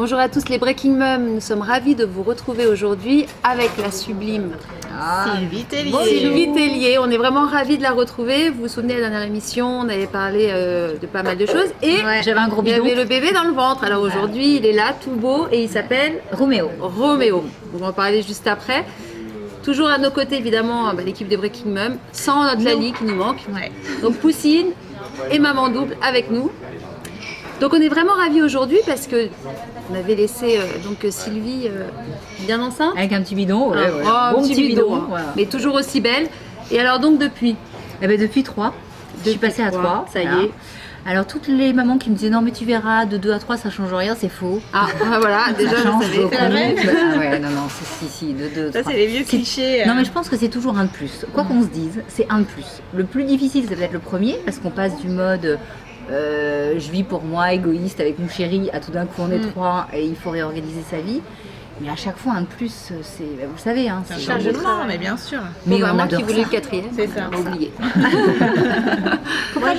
Bonjour à tous les Breaking Mums, nous sommes ravis de vous retrouver aujourd'hui avec la sublime Sylvie Tellier. Sylvie Tellier. On est vraiment ravis de la retrouver. Vous vous souvenez, la dernière émission, on avait parlé de pas mal de choses et J'avais un gros il y bidon. avait le bébé dans le ventre. Alors aujourd'hui, il est là, tout beau, et il s'appelle Roméo. Roméo. On va en parler juste après. Toujours à nos côtés, évidemment, l'équipe des Breaking Mums, sans notre Lali qui nous manque. Ouais. Donc Poussine et Maman Double avec nous. Donc on est vraiment ravis aujourd'hui parce que on avait laissé Sylvie bien enceinte. Avec un petit bidon, ouais, Oh, un bon petit bidon, hein. voilà. Mais toujours aussi belle. Et alors donc depuis Eh ben, depuis 3, je suis passée à 3. ça y est. Alors toutes les mamans qui me disaient non mais tu verras, de 2 à 3 ça change rien, c'est faux. Ah voilà, déjà Ça change je savais. beaucoup. C'est vrai. Ah ouais, non, si, de 2 Ça, c'est les vieux clichés. Non mais je pense que c'est toujours un de plus. Quoi qu'on se dise, c'est un de plus. Le plus difficile c'est peut-être le premier parce qu'on passe du mode je vis pour moi, égoïste avec mon chéri, à tout d'un coup on est 3 et il faut réorganiser sa vie. Mais à chaque fois un de plus, c'est, vous le savez, hein, C'est un c'est chargement, mais bien sûr. mais on moi adore qui voulais ça. le quatrième, C'est ça. on a oublié. Faut pas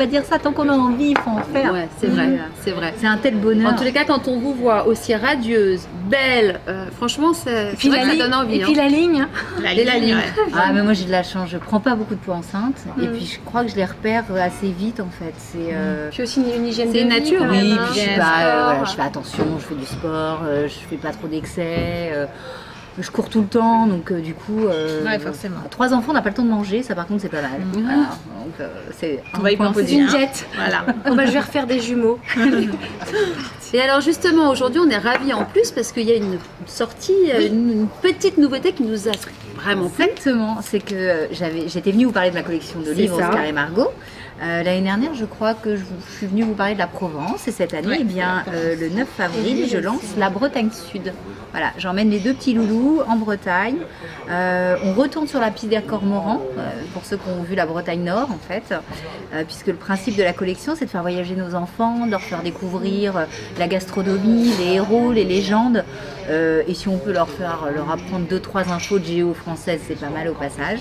dire ça tant qu'on a envie, il faut en faire. Ouais, c'est vrai, c'est vrai. C'est un tel bonheur. En tous les cas, quand on vous voit aussi radieuse, belle, franchement, c'est vrai que ça donne envie. Et puis la ligne. La Et la ligne. ouais. Ah mais moi j'ai de la chance, je prends pas beaucoup de poids enceinte et puis je crois que je les repère assez vite en fait. C'est Puis aussi une hygiène C'est de vie, nature, quand oui, même, puis hein. je suis bien, pas, Sport. voilà, je fais attention, je fais du sport, je fais pas trop d'excès, je cours tout le temps donc du coup. Ouais, forcément. 3 enfants, on n'a pas le temps de manger, ça par contre c'est pas mal. Voilà, donc c'est On va y un point penser. positif. Une jet. Voilà. Oh, bah, je vais refaire des jumeaux. Et alors justement, aujourd'hui, on est ravis en plus parce qu'il y a une sortie, une petite nouveauté qui nous a vraiment plu. Exactement, c'est que j'étais venue vous parler de ma collection de C'est livres ça. Oscar et Margot. L'année dernière, je crois que je suis venue vous parler de la Provence et cette année, Ouais, eh bien, le 9 avril, je lance la Bretagne Sud. Voilà, j'emmène les 2 petits loulous en Bretagne. On retourne sur la piste des Cormorans, pour ceux qui ont vu la Bretagne Nord en fait, puisque le principe de la collection, c'est de faire voyager nos enfants, de leur faire découvrir la gastronomie, les héros, les légendes. Et si on peut leur apprendre 2-3 infos de géo française, c'est pas mal au passage.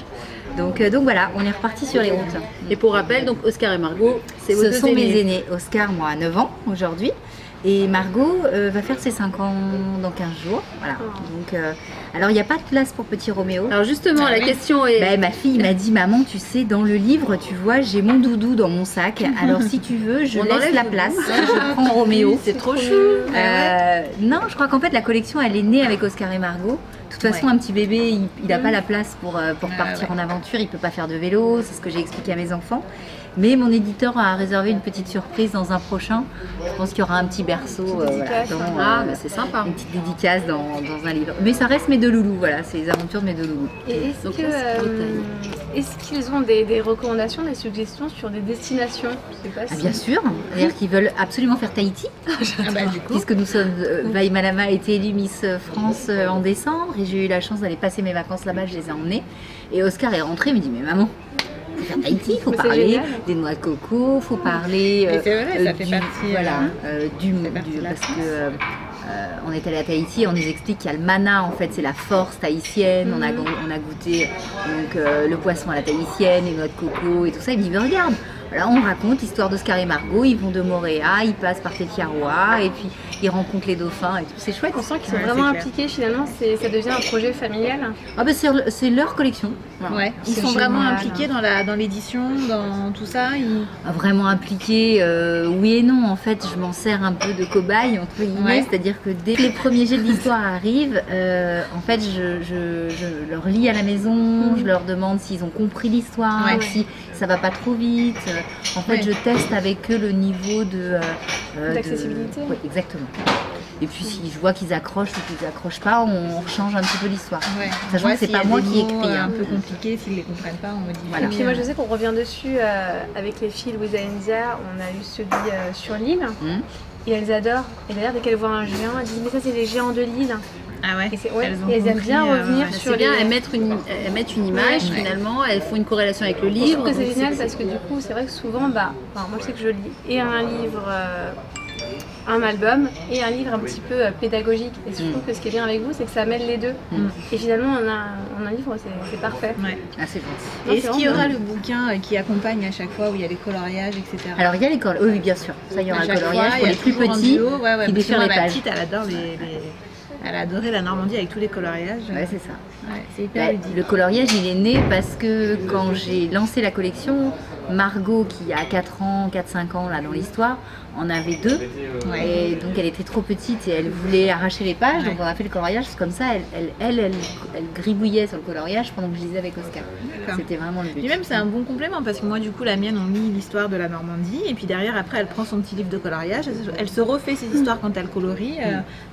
Donc voilà, on est reparti sur les routes. Et pour rappel, donc Oscar et Margot, c'est vos Ce deux sont mes aînés. aînés. Oscar, moi, a 9 ans aujourd'hui. Et Margot va faire ses 5 ans dans 15 jours. Voilà. Donc, alors, il n'y a pas de place pour petit Roméo. Alors justement, la question est... Ben, ma fille m'a dit, maman, tu sais, dans le livre, tu vois, j'ai mon doudou dans mon sac. Alors, si tu veux, je On laisse enlève la le place. Je prends Roméo. C'est trop chou. Non, je crois qu'en fait, la collection, elle est née avec Oscar et Margot. De toute façon, un petit bébé, il n'a pas la place pour partir en aventure. Il ne peut pas faire de vélo. C'est ce que j'ai expliqué à mes enfants. Mais mon éditeur a réservé une petite surprise dans un prochain. Je pense qu'il y aura un petit berceau, Ah, bah, c'est sympa. une petite dédicace dans un livre. Mais ça reste mes 2 loulous, voilà, c'est les aventures de mes 2 loulous. Et est-ce Donc que, là, c'est Bretagne. est-ce qu'ils ont des recommandations, des suggestions sur des destinations? Je sais pas Ah, si... bien sûr, c'est-à-dire qu'ils veulent absolument faire Tahiti, Ah bah, du coup. puisque nous sommes, Vaï Malama a été élue Miss France en décembre, et j'ai eu la chance d'aller passer mes vacances là-bas, je les ai emmenés. Et Oscar est rentré, il me dit, mais maman, faut faire Tahiti, il faut Mais c'est parler génial. des noix de coco, il faut parler Mais c'est vrai, ça fait du, partie, voilà, du, fait partie de la parce que on est allé à Tahiti, on nous explique qu'il y a le mana, en fait c'est la force tahitienne, on a goûté donc, le poisson à la tahitienne, les noix de coco et tout ça. Il me dit mais regarde, voilà, on raconte l'histoire d'Oscar et Margot, ils vont de Moréa, ils passent par Tetiaroa et puis ils rencontrent les dauphins et tout, c'est chouette. On sent qu'ils sont Ouais, vraiment c'est clair. impliqués finalement, ça devient un projet familial. Ah bah c'est leur collection. Voilà. Ouais. Ils C'est sont vraiment génial. impliqués dans l'édition, dans tout ça. Vraiment impliqué, oui et non. En fait, je m'en sers un peu de cobaye, entre guillemets. Ouais. C'est-à-dire que dès que les premiers jets de l'histoire arrivent, en fait, je leur lis à la maison, je leur demande s'ils ont compris l'histoire, Ouais. si ça va pas trop vite. En fait, Ouais. je teste avec eux le niveau D'accessibilité. Oui, exactement. Et puis, si je vois qu'ils accrochent ou qu'ils accrochent pas, on change un petit peu l'histoire. Ouais. Sachant que c'est pas moi qui écris. Un hein. peu compliqué, s'ils les comprennent pas, on modifie. Voilà. Et puis moi je sais qu'on revient dessus avec les filles Louisa et Enza, on a eu celui sur l'île et elles adorent. Et d'ailleurs dès qu'elles voient un géant, elles disent mais ça c'est les géants de l'île. Ah ouais. Et, ouais, Elles ont et elles aiment compris, bien revenir ouais. sur C'est bien, les... elles mettent une image Ouais. finalement, elles font une corrélation avec le Je livre. trouve que c'est donc génial parce que du coup c'est vrai que souvent, enfin, moi je sais que je lis et un livre un album et un livre un petit peu pédagogique. Et je trouve que ce qui est bien avec vous, c'est que ça mêle les deux. Et finalement, on a un livre, c'est parfait. Ouais. Ah, c'est bon. Et est-ce qu'il y aura le bouquin qui accompagne à chaque fois où il y a les coloriages, etc. Alors il y a les coloriages, oui bien sûr, ça il y aura un coloriage pour les plus petits qui déchirent les Ma pages. petite, elle adore elle a adoré la Normandie avec tous les coloriages. Ouais, c'est ça. Ouais, c'est hyper ludique. Le coloriage, il est né parce que quand j'ai lancé la collection, Margot, qui a 4 ans, 4-5 ans là dans l'histoire, en avait 2. Ouais. Et donc elle était trop petite et elle voulait arracher les pages. Donc on a fait le coloriage. Comme ça, elle gribouillait sur le coloriage pendant que je lisais avec Oscar. C'était vraiment le but. Puis même c'est un bon complément parce que moi du coup la mienne on lit l'histoire de la Normandie et puis derrière après elle prend son petit livre de coloriage, elle se refait ses histoires quand elle colorie.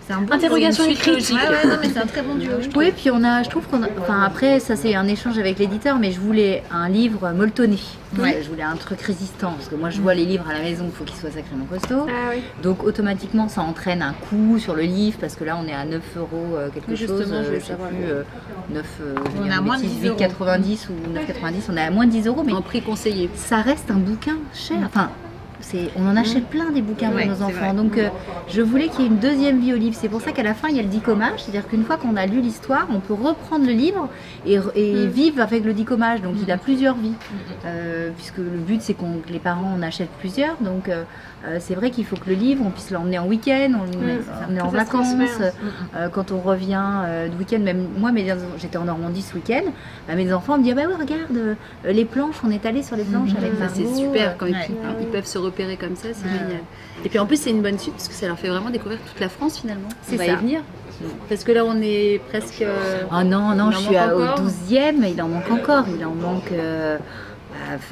C'est un bon Interrogation duo, écrite. Ouais, non mais c'est un très bon duo. Je trouve. Oui, puis je trouve enfin après ça c'est un échange avec l'éditeur, mais je voulais un livre molletonné. Ouais. Je voulais un truc résistant parce que moi je vois les livres à la maison, il faut qu'ils soient sacrément costauds. Ah oui. Donc automatiquement ça entraîne un coût sur le livre parce que là on est à 9 euros quelque chose, Justement, je je voulais sais savoir. plus, 9, On est à moins de 10 euros. 8,90 ou 9,90, on est à moins de 10 euros, mais En prix conseillé. ça reste un bouquin cher. Enfin, on en achète plein des bouquins pour Ouais, nos c'est enfants. vrai. Donc je voulais qu'il y ait une deuxième vie au livre. C'est pour ça qu'à la fin il y a le décommage. C'est-à-dire qu'une fois qu'on a lu l'histoire, on peut reprendre le livre et vivre avec le décommage. Donc il a plusieurs vies. Puisque le but c'est que les parents en achètent plusieurs. Donc c'est vrai qu'il faut que le livre, on puisse l'emmener en week-end, on est en Que ça se vacances. transmette. Quand on revient de week-end, même moi j'étais en Normandie ce week-end, mes enfants me disent ah bah ouais regarde les planches, on est allé sur les planches avec Ça, c'est Margot. super quand Ouais. ils peuvent se repérer comme ça, c'est génial. Et puis en plus c'est une bonne suite parce que ça leur fait vraiment découvrir toute la France finalement. C'est On va ça. y venir. Parce que là on est presque... Oh non, Il en je suis manque au encore 12e, il en manque encore. Il en manque.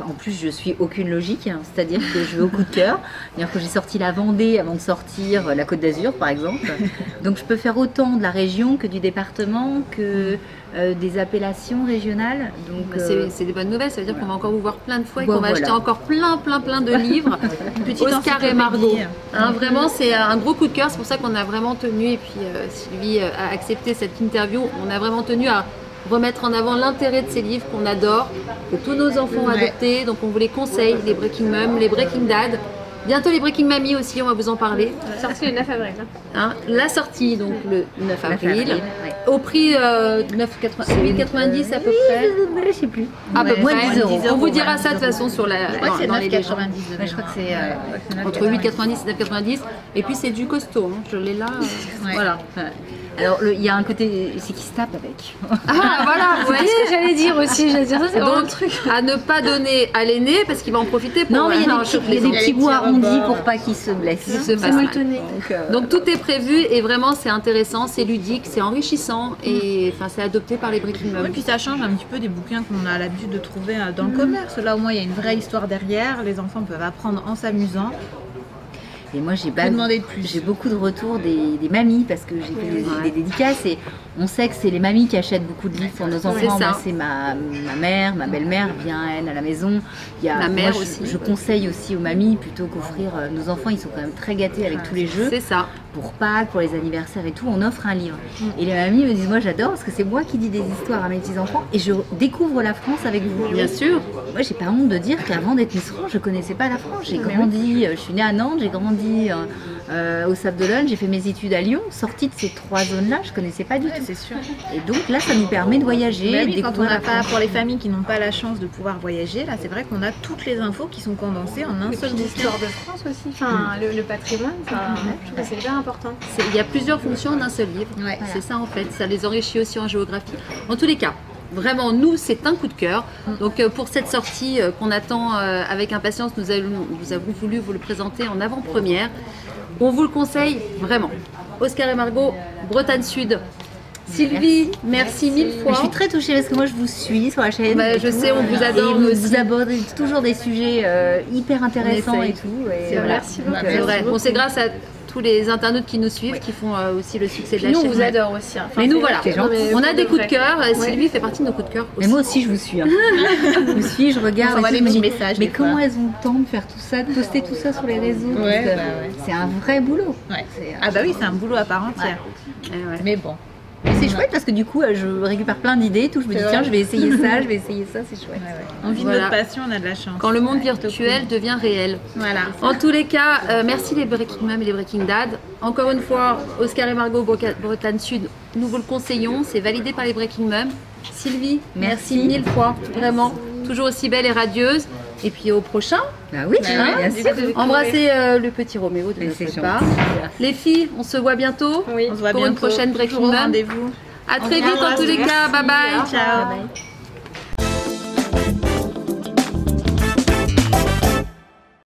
En plus, je suis aucune logique, hein. C'est-à-dire que je vais au coup de cœur. C'est-à-dire que j'ai sorti la Vendée avant de sortir la Côte d'Azur, par exemple. Donc, je peux faire autant de la région que du département, que des appellations régionales. Donc, C'est des bonnes nouvelles, ça veut dire qu'on va encore vous voir plein de fois et Bon, qu'on va voilà. acheter encore plein de livres. Oscar et Margot. Hein, vraiment, c'est un gros coup de cœur. C'est pour ça qu'on a vraiment tenu, et puis Sylvie a accepté cette interview. On a vraiment tenu à remettre en avant l'intérêt de ces livres qu'on adore, que tous nos enfants ont adoptés. Donc on vous les conseille, les Breaking Mum, les Breaking Dad. Bientôt les Breaking Mamie aussi, on va vous en parler. Sorti le 9 avril. Hein, la sortie donc le 9 avril, ouais. au prix 8,90 à peu près. Je sais plus. À peu Moins près. 10 euros. On vous dira ça de toute façon sur la. Je crois que c'est dans les 9,90 légendes. Ouais, je crois que c'est Entre 8,90 et 9,90. Et puis c'est du costaud, hein. Je l'ai là. Ouais. Voilà. Alors, il y a un côté, c'est qui se tape avec. Ah voilà, ouais. C'est ce que j'allais dire aussi. J'allais dire ça, c'est vraiment le Donc, truc. à ne pas donner à l'aîné parce qu'il va en profiter pour. Non, mais il y a non, des petits bouts arrondis pour pas qu'ils se blessent. se passe mal. molletonné. Donc tout est prévu et vraiment c'est intéressant, c'est ludique, c'est enrichissant et enfin c'est adopté par les Breaking Et Mum. puis ça change un petit peu des bouquins qu'on a l'habitude de trouver dans le commerce. Là au moins il y a une vraie histoire derrière, les enfants peuvent apprendre en s'amusant. Et moi, j'ai demander de plus. J'ai beaucoup de retours des mamies parce que j'ai fait des dédicaces et on sait que c'est les mamies qui achètent beaucoup de livres pour nos enfants. ça. Moi, c'est ma mère, ma belle-mère vient elle à la maison. Il y a, Ma mère moi, aussi. Je conseille aussi aux mamies plutôt qu'offrir. Nos enfants, ils sont quand même très gâtés avec tous les jeux. C'est ça. Pour Pâques, pour les anniversaires et tout, on offre un livre. Et les mamies me disent, moi j'adore parce que c'est moi qui dis des histoires à mes petits-enfants et je découvre la France avec vous. Bien sûr. Moi, j'ai pas honte de dire qu'avant d'être Miss France, je connaissais pas la France. J'ai grandi, je suis née à Nantes, j'ai grandi au Sable d'Olonne, j'ai fait mes études à Lyon. Sortie de ces 3 zones-là, je connaissais pas du tout. C'est sûr. Et donc là, ça nous permet de voyager, Mais de oui, quand on découvrir n'a la pas, France. pour les familles qui n'ont pas la chance de pouvoir voyager, là c'est vrai qu'on a toutes les infos qui sont condensées en un Et seul puis bouquin. l'histoire de France aussi, enfin le patrimoine, je trouve que c'est hyper important. Il y a plusieurs fonctions d'un seul livre. Ouais. C'est ça en fait, ça les enrichit aussi en géographie. En tous les cas, vraiment nous c'est un coup de cœur. Donc pour cette sortie qu'on attend avec impatience, nous avons voulu vous le présenter en avant-première. On vous le conseille vraiment. Oscar et Margot, Bretagne Sud. Sylvie, merci mille fois. Mais je suis très touchée parce que moi je vous suis sur la chaîne. Bah, et je tout. sais, on vous adore, Et nous vous aussi. abordez toujours des sujets hyper intéressants essaye. et tout. Et C'est vrai. Merci beaucoup. C'est vrai. Bon, c'est grâce à tous les internautes qui nous suivent qui font aussi le succès de Puis la nous on chaîne. vous adore aussi. Enfin, Mais nous c'est voilà, vrai que- non, mais on a pour des de coups de vrai. cœur. Ouais. Sylvie fait partie de nos coups de cœur Mais aussi. moi aussi je vous suis. Hein. Je vous suis, je regarde. On envoie et des je me petits dis, messages, Mais des comment fois. elles ont le temps de faire tout ça, de poster tout ça sur les réseaux parce Ouais, que bah ouais. C'est un vrai boulot. Ouais. C'est, Ah bah oui, c'est un boulot à part entière. Ouais, ouais. Mais bon, Et c'est chouette parce que du coup, je récupère plein d'idées, tout. Je me dis, tiens, je vais essayer ça, je vais essayer ça, c'est chouette. On vit Voilà. notre passion, on a de la chance. Quand le monde virtuel devient réel. Voilà. En tous les cas, merci les Breaking Mom et les Breaking Dad. Encore une fois, Oscar et Margot Bretagne Sud, nous vous le conseillons, c'est validé par les Breaking Mom. Sylvie, merci 1000 fois, vraiment, toujours aussi belle et radieuse. Et puis au prochain. Ah oui, Hein, bien sûr. Embrassez le petit Roméo de Mais notre c'est part. Les filles, on se voit bientôt Oui. On se voit pour bientôt. une prochaine Breaking Toujours au Mom. rendez-vous. À très vite en tous les cas, bye bye. Ciao. Bye bye.